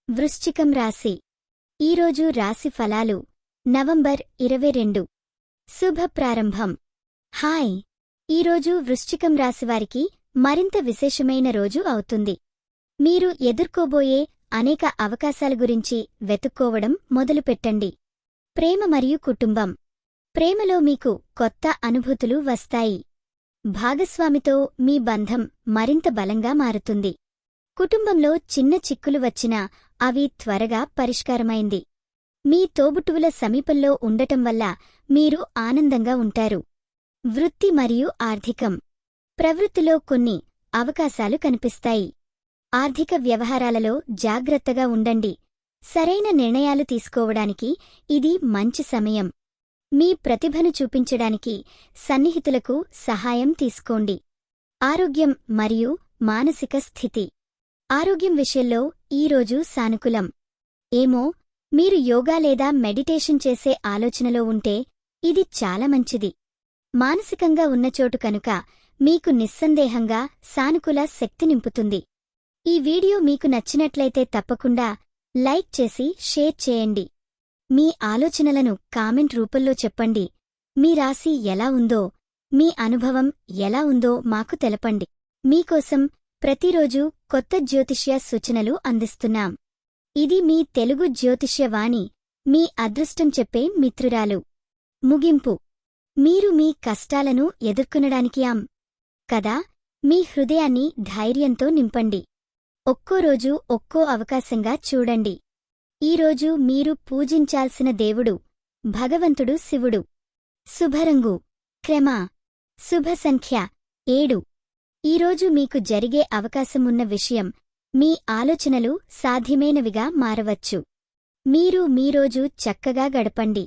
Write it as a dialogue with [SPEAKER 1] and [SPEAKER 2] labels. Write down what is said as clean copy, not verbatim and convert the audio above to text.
[SPEAKER 1] వృశ్చికం రాశి ఈరోజు రాశి ఫలాలు నవంబర్ 22 శుభ ప్రారంభం. హాయ్, ఈరోజు వృశ్చికం రాశివారికి మరింత విశేషమైన రోజు అవుతుంది. మీరు ఎదుర్కోబోయే అనేక అవకాశాల గురించి వెతుక్కోవడం మొదలుపెట్టండి. ప్రేమ మరియు కుటుంబం. ప్రేమలో మీకు కొత్త అనుభూతులు వస్తాయి. భాగస్వామితో మీ బంధం మరింత బలంగా మారుతుంది. కుటుంబంలో చిన్న చిక్కులు వచ్చినా అవి త్వరగా పరిష్కారమైంది. మీ తోబుట్టువుల సమీపంలో ఉండటం వల్ల మీరు ఆనందంగా ఉంటారు. వృత్తి మరియు ఆర్థికం. ప్రవృత్తిలో కొన్ని అవకాశాలు కనిపిస్తాయి. ఆర్థిక వ్యవహారాలలో జాగ్రత్తగా ఉండండి. సరైన నిర్ణయాలు తీసుకోవడానికి ఇది మంచి సమయం. మీ ప్రతిభను చూపించడానికి సన్నిహితులకు సహాయం తీసుకోండి. ఆరోగ్యం మరియు మానసిక స్థితి. ఆరోగ్యం విషయంలో ఈరోజు సానుకూలం. మీరు యోగా లేదా మెడిటేషన్ చేసే ఆలోచనలో ఉంటే ఇది చాలా మంచిది. మానసికంగా ఉన్నచోటు కనుక మీకు నిస్సందేహంగా సానుకూల శక్తి నింపుతుంది. ఈ వీడియో మీకు నచ్చినట్లయితే తప్పకుండా లైక్ చేసి షేర్ చేయండి. మీ ఆలోచనలను కామెంట్ రూపంలో చెప్పండి. మీ రాశి ఎలా ఉందో, మీ అనుభవం ఎలా ఉందో మాకు తెలపండి. మీకోసం ప్రతిరోజు కొత్త జ్యోతిష్య సూచనలు అందిస్తున్నాం. ఇది మీ తెలుగు జ్యోతిష్య వాణి, మీ అదృష్టం చెప్పే మిత్రురాలు. ముగింపు. మీరు మీ కష్టాలను ఎదుర్కొనడానికి కదా మీ హృదయాన్ని ధైర్యంతో నింపండి. ఒక్కో రోజు ఒక్కో అవకాశంగా చూడండి. ఈరోజు మీరు పూజించాల్సిన దేవుడు భగవంతుడు శివుడు. శుభరంగు క్రమ. శుభ సంఖ్య 7. ఈరోజు మీకు జరిగే అవకాశమున్న విషయం మీ ఆలోచనలు సాధ్యమైనవిగా మారవచ్చు. మీరు మీ రోజు చక్కగా గడపండి.